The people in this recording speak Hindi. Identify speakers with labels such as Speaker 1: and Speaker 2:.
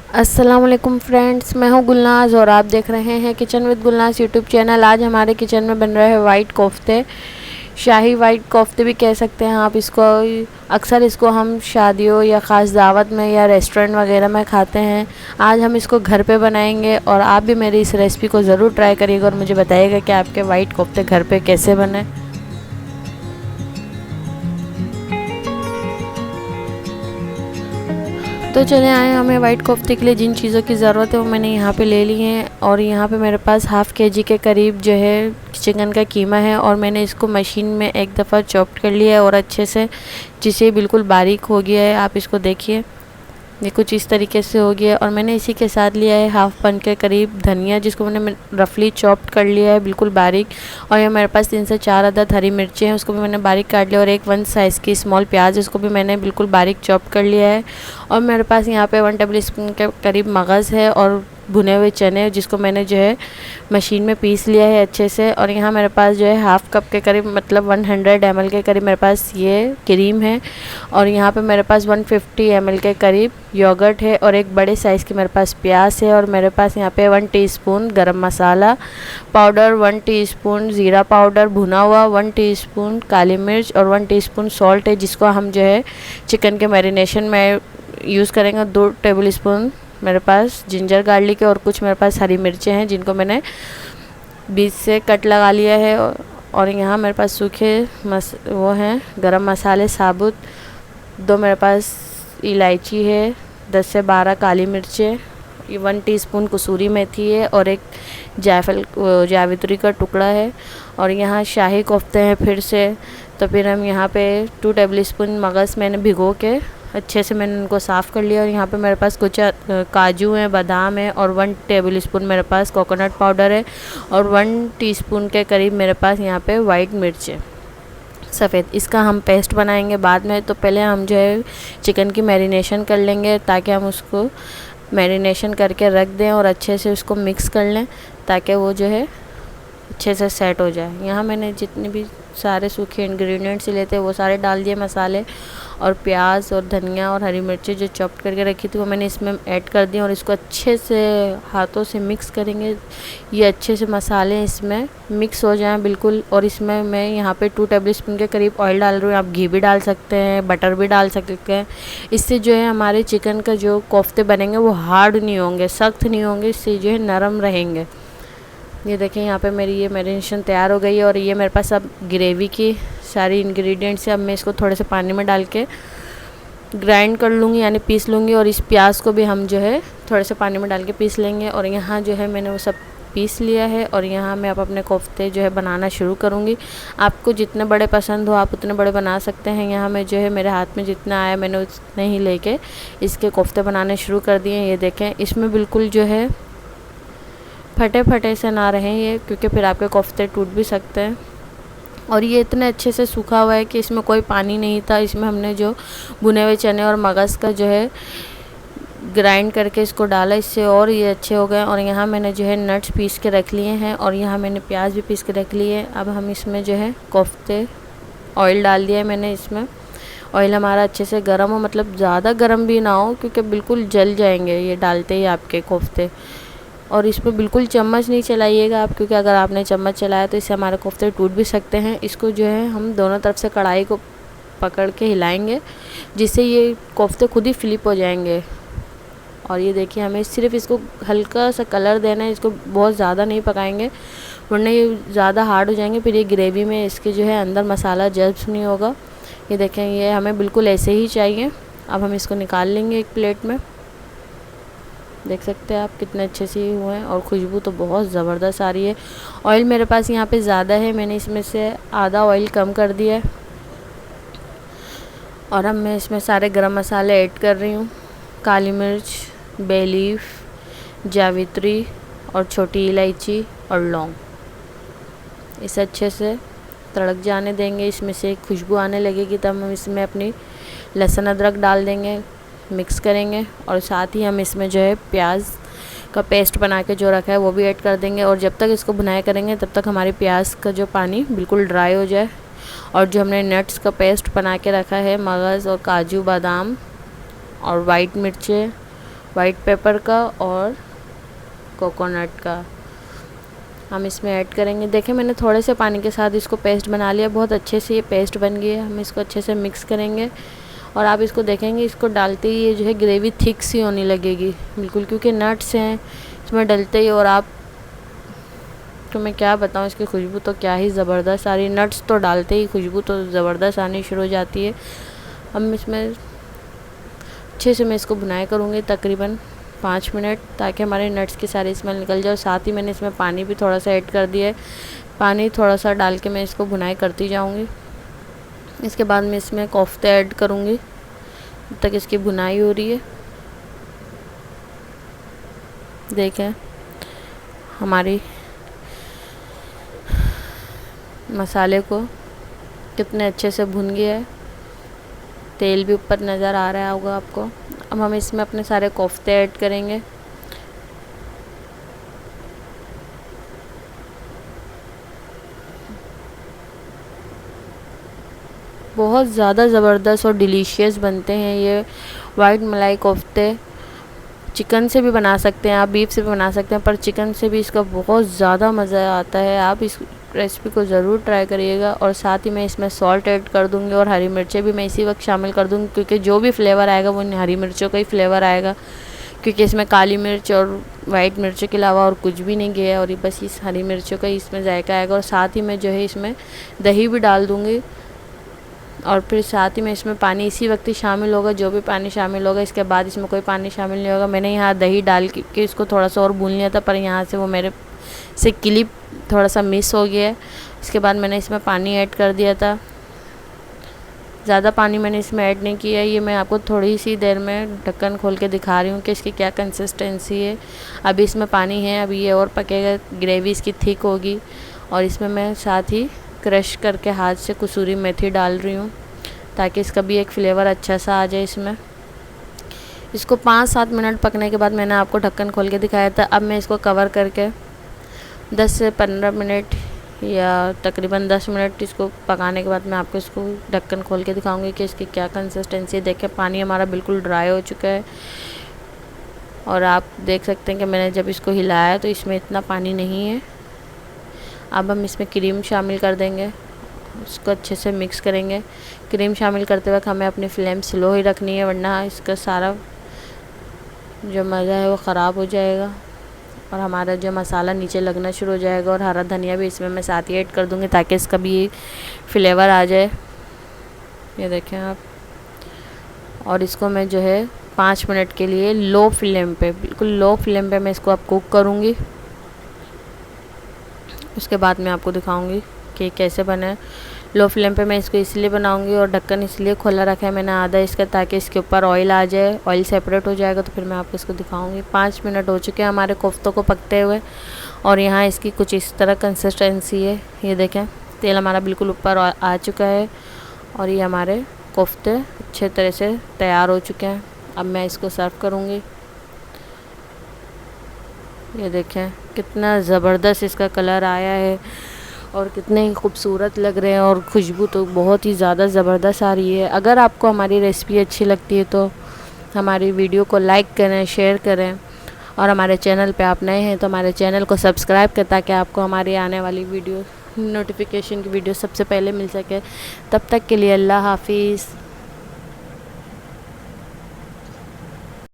Speaker 1: अस्सलाम वालेकुम फ्रेंड्स, मैं हूं गुलनाज और आप देख रहे हैं kitchen with Gulnaz YouTube channel. आज हमारे किचन में बन रहा है वाइट कोफ्ते। शाही वाइट कोफ्ते भी कह सकते हैं आप इसको। अक्सर इसको हम शादियों या ख़ास दावत में या रेस्टोरेंट वगैरह में खाते हैं। आज हम इसको घर पे बनाएंगे और आप भी मेरी इस रेसिपी को ज़रूर ट्राई करिएगा और मुझे बताइएगा कि आपके वाइट कोफ्ते घर पे कैसे बने। तो चले आए, हमें वाइट कोफ्ते के लिए जिन चीज़ों की ज़रूरत है वो मैंने यहाँ पे ले ली हैं। और यहाँ पे मेरे पास हाफ़ केजी के करीब जो है चिकन का कीमा है और मैंने इसको मशीन में एक दफ़ा चॉप्ड कर लिया है और अच्छे से, जिसे बिल्कुल बारीक हो गया है। आप इसको देखिए, ये कुछ इस तरीके से हो गया है। और मैंने इसी के साथ लिया है हाफ़ पन के करीब धनिया, जिसको मैंने रफली चॉप्ड कर लिया है बिल्कुल बारीक। और ये मेरे पास 3 से 4 अदद हरी मिर्चें हैं, उसको भी मैंने बारीक काट लिया। और एक 1 साइज़ की स्मॉल प्याज, उसको भी मैंने बिल्कुल बारीक चॉप कर लिया है। और मेरे पास यहाँ पे 1 टेबल स्पून के करीब मगज़ है और भुने हुए चने, जिसको मैंने जो है मशीन में पीस लिया है अच्छे से। और यहाँ मेरे पास जो है हाफ़ कप के करीब, मतलब 100 ml के करीब मेरे पास ये क्रीम है। और यहाँ पे मेरे पास 150 ml के करीब योगर्ट है और एक बड़े साइज़ की मेरे पास प्याज है। और मेरे पास यहाँ पे 1 टीस्पून गरम मसाला पाउडर, 1 टीस्पून ज़ीरा पाउडर भुना हुआ, 1 टीस्पून काली मिर्च और 1 टीस्पून सॉल्ट है, जिसको हम जो है चिकन के मैरिनेशन में यूज़ करेंगे। 2 टेबल स्पून मेरे पास जिंजर गार्लिक है और कुछ मेरे पास हरी मिर्चें हैं, जिनको मैंने बीच से कट लगा लिया है। और यहाँ मेरे पास सूखे वो हैं गरम मसाले साबुत, 2 मेरे पास इलायची है, 10 से 12 काली मिर्चें, 1 टीस्पून कसूरी मेथी है और एक जावित्री का टुकड़ा है। और यहाँ शाही कोफ्ते हैं फिर से, तो फिर हम यहाँ पे 2 टेबल स्पून मगज़ मैंने भिगो के अच्छे से मैंने उनको साफ़ कर लिया। और यहाँ पे मेरे पास कुछ काजू हैं, बादाम है और 1 टेबल स्पून मेरे पास कोकोनट पाउडर है और 1 टीस्पून के करीब मेरे पास यहाँ पे वाइट मिर्च है सफ़ेद। इसका हम पेस्ट बनाएंगे बाद में। तो पहले हम जो है चिकन की मैरिनेशन कर लेंगे, ताकि हम उसको मैरिनेशन करके रख दें और अच्छे से उसको मिक्स कर लें, ताकि वो जो है अच्छे से सेट हो जाए। यहाँ मैंने जितने भी सारे सूखे इंग्रेडिएंट्स लेते हैं वो सारे डाल दिए, मसाले और प्याज और धनिया और हरी मिर्ची जो चॉप करके रखी थी वो मैंने इसमें ऐड कर दी। और इसको अच्छे से हाथों से मिक्स करेंगे, ये अच्छे से मसाले इसमें मिक्स हो जाएं बिल्कुल। और इसमें मैं यहाँ पे 2 टेबल स्पून के करीब ऑयल डाल रही हूँ। आप घी भी डाल सकते हैं, बटर भी डाल सकते हैं। इससे जो है हमारे चिकन का जो कोफ्ते बनेंगे वो हार्ड नहीं होंगे, सख्त नहीं होंगे, इससे जो है नरम रहेंगे। ये देखें, यहाँ पे मेरी ये मैरिनेशन तैयार हो गई है। और ये मेरे पास अब ग्रेवी की सारी इंग्रेडिएंट्स है। अब मैं इसको थोड़े से पानी में डाल के ग्राइंड कर लूँगी, यानी पीस लूँगी। और इस प्याज को भी हम जो है थोड़े से पानी में डाल के पीस लेंगे। और यहाँ जो है मैंने वो सब पीस लिया है और यहाँ मैं अब अपने कोफ्ते जो है बनाना शुरू करूँगी। आपको जितने बड़े पसंद हो आप उतने बड़े बना सकते हैं। यहाँ मैं जो है मेरे हाथ में जितना आया मैंने उतने ही लेके इसके कोफ्ते बनाने शुरू कर दिए। ये देखें, इसमें बिल्कुल जो है फटे फटे से ना रहें ये, क्योंकि फिर आपके कोफ्ते टूट भी सकते हैं। और ये इतने अच्छे से सूखा हुआ है कि इसमें कोई पानी नहीं था। इसमें हमने जो भुने हुए चने और मगज़ का जो है ग्राइंड करके इसको डाला, इससे और ये अच्छे हो गए। और यहाँ मैंने जो है नट्स पीस के रख लिए हैं और यहाँ मैंने प्याज भी पीस के रख लिए हैं। अब हम इसमें जो है कोफ्ते, ऑयल डाल दिया है मैंने इसमें। ऑयल हमारा अच्छे से गर्म हो, मतलब ज़्यादा गर्म भी ना हो, क्योंकि बिल्कुल जल जाएंगे ये डालते ही आपके कोफ्ते। और इस पर बिल्कुल चम्मच नहीं चलाइएगा आप, क्योंकि अगर आपने चम्मच चलाया तो इससे हमारे कोफ्ते टूट भी सकते हैं। इसको जो है हम दोनों तरफ से कढ़ाई को पकड़ के हिलाएंगे, जिससे ये कोफ्ते खुद ही फ्लिप हो जाएंगे। और ये देखिए, हमें सिर्फ इसको हल्का सा कलर देना है, इसको बहुत ज़्यादा नहीं पकाएंगे वरना ये ज़्यादा हार्ड हो जाएंगे। फिर ये ग्रेवी में इसके जो है अंदर मसाला जज्ब नहीं होगा। ये देखें, ये हमें बिल्कुल ऐसे ही चाहिए। अब हम इसको निकाल लेंगे एक प्लेट में। देख सकते हैं आप कितने अच्छे से हुए हैं और खुशबू तो बहुत ज़बरदस्त आ रही है। ऑयल मेरे पास यहाँ पे ज़्यादा है, मैंने इसमें से आधा ऑयल कम कर दिया है। और अब मैं इसमें सारे गरम मसाले ऐड कर रही हूँ, काली मिर्च, बे लीफ, जावित्री और छोटी इलायची और लौंग। इसे अच्छे से तड़क जाने देंगे, इसमें से खुशबू आने लगेगी तब हम इसमें अपनी लहसुन अदरक डाल देंगे, मिक्स करेंगे। और साथ ही हम इसमें जो है प्याज का पेस्ट बना के जो रखा है वो भी ऐड कर देंगे। और जब तक इसको भुनाई करेंगे तब तक हमारी प्याज का जो पानी बिल्कुल ड्राई हो जाए। और जो हमने नट्स का पेस्ट बना के रखा है, मगज़ और काजू बादाम और वाइट मिर्चें, वाइट पेपर का और कोकोनट का हम इसमें ऐड करेंगे। देखें मैंने थोड़े से पानी के साथ इसको पेस्ट बना लिया, बहुत अच्छे से ये पेस्ट बन गई है। हम इसको अच्छे से मिक्स करेंगे और आप इसको देखेंगे इसको डालते ही ये जो है ग्रेवी थिक सी होने लगेगी बिल्कुल, क्योंकि नट्स हैं इसमें डलते ही। और आप तो मैं क्या बताऊँ, इसकी खुशबू तो क्या ही ज़बरदस्त आ रही है। नट्स तो डालते ही खुशबू तो ज़बरदस्त आनी शुरू हो जाती है। अब इसमें अच्छे से मैं इसको भुनाई करूँगी तकरीबन 5 मिनट, ताकि हमारे नट्स की सारी स्मेल निकल जाए। और साथ ही मैंने इसमें पानी भी थोड़ा सा ऐड कर दिया है। पानी थोड़ा सा डाल के मैं इसको भुनाई करती जाऊँगी। इसके बाद मैं इसमें कोफ्ते ऐड करूँगी जब तक इसकी भुनाई हो रही है। देखें हमारी मसाले को कितने अच्छे से भुन गया है, तेल भी ऊपर नज़र आ रहा होगा आपको। अब हम इसमें अपने सारे कोफ्ते ऐड करेंगे। बहुत ज़्यादा ज़बरदस्त और डिलीशियस बनते हैं ये वाइट मलाई कोफ्ते। चिकन से भी बना सकते हैं आप, बीफ से भी बना सकते हैं, पर चिकन से भी इसका बहुत ज़्यादा मज़ा आता है। आप इस रेसिपी को ज़रूर ट्राई करिएगा। और साथ ही मैं इसमें सॉल्ट ऐड कर दूँगी और हरी मिर्चें भी मैं इसी वक्त शामिल कर दूँगी, क्योंकि जो भी फ्लेवर आएगा वो इन हरी मिर्चों का ही फ्लेवर आएगा, क्योंकि इसमें काली मिर्च और वाइट मिर्चों के अलावा और कुछ भी नहीं गया है, और ये बस इस हरी मिर्चों का ही इसमें जायका आएगा। और साथ ही मैं जो है इसमें दही भी डाल दूँगी और फिर साथ ही में इसमें पानी इसी वक्त ही शामिल होगा, जो भी पानी शामिल होगा। इसके बाद इसमें कोई पानी शामिल नहीं होगा। मैंने यहाँ दही डाल के इसको थोड़ा सा और भून लिया था, पर यहाँ से वो मेरे से क्लिप थोड़ा सा मिस हो गया है। इसके बाद मैंने इसमें पानी ऐड कर दिया था। ज़्यादा पानी मैंने इसमें ऐड नहीं किया है। ये मैं आपको थोड़ी सी देर में ढक्कन खोल के दिखा रही हूँ कि इसकी क्या कंसिस्टेंसी है। अभी इसमें पानी है, अभी ये और पकेगा, ग्रेवी इसकी थिक होगी। और इसमें मैं साथ ही क्रश करके हाथ से कसूरी मेथी डाल रही हूँ, ताकि इसका भी एक फ्लेवर अच्छा सा आ जाए इसमें। इसको 5-7 मिनट पकने के बाद मैंने आपको ढक्कन खोल के दिखाया था। अब मैं इसको कवर करके 10 से 15 मिनट या तकरीबन 10 मिनट इसको पकाने के बाद मैं आपको इसको ढक्कन खोल के दिखाऊंगी कि इसकी क्या कंसिस्टेंसी है। देखें पानी हमारा बिल्कुल ड्राई हो चुका है और आप देख सकते हैं कि मैंने जब इसको हिलाया तो इसमें इतना पानी नहीं है। अब हम इसमें क्रीम शामिल कर देंगे, उसको अच्छे से मिक्स करेंगे। क्रीम शामिल करते वक्त हमें अपनी फ्लेम स्लो ही रखनी है, वरना इसका सारा जो मज़ा है वो ख़राब हो जाएगा और हमारा जो मसाला नीचे लगना शुरू हो जाएगा। और हरा धनिया भी इसमें मैं साथ ही ऐड कर दूँगी, ताकि इसका भी फ्लेवर आ जाए। ये देखें आप। और इसको मैं जो है 5 मिनट के लिए लो फ्लेम पे, बिल्कुल लो फ्लेम पे मैं इसको अब कुक करूँगी। उसके बाद मैं आपको दिखाऊंगी कि कैसे बना है। लो फ्लेम पे मैं इसको इसलिए बनाऊंगी और ढक्कन इसलिए खुला रखा है मैंने आधा इसका, ताकि इसके ऊपर ऑयल आ जाए, ऑयल सेपरेट हो जाएगा तो फिर मैं आपको इसको दिखाऊंगी। 5 मिनट हो चुके हैं हमारे कोफ्तों को पकते हुए और यहाँ इसकी कुछ इस तरह कंसिस्टेंसी है। ये देखें तेल हमारा बिल्कुल ऊपर आ चुका है और ये हमारे कोफ्ते अच्छे तरह से तैयार हो चुके हैं। अब मैं इसको सर्व करूँगी। ये देखें कितना ज़बरदस्त इसका कलर आया है और कितने ही खूबसूरत लग रहे हैं और खुशबू तो बहुत ही ज़्यादा ज़बरदस्त आ रही है। अगर आपको हमारी रेसिपी अच्छी लगती है तो हमारी वीडियो को लाइक करें, शेयर करें और हमारे चैनल पे आप नए हैं तो हमारे चैनल को सब्सक्राइब करें, ताकि आपको हमारी आने वाली वीडियो नोटिफिकेशन की वीडियो सबसे पहले मिल सके। तब तक के लिए अल्लाह हाफिज़।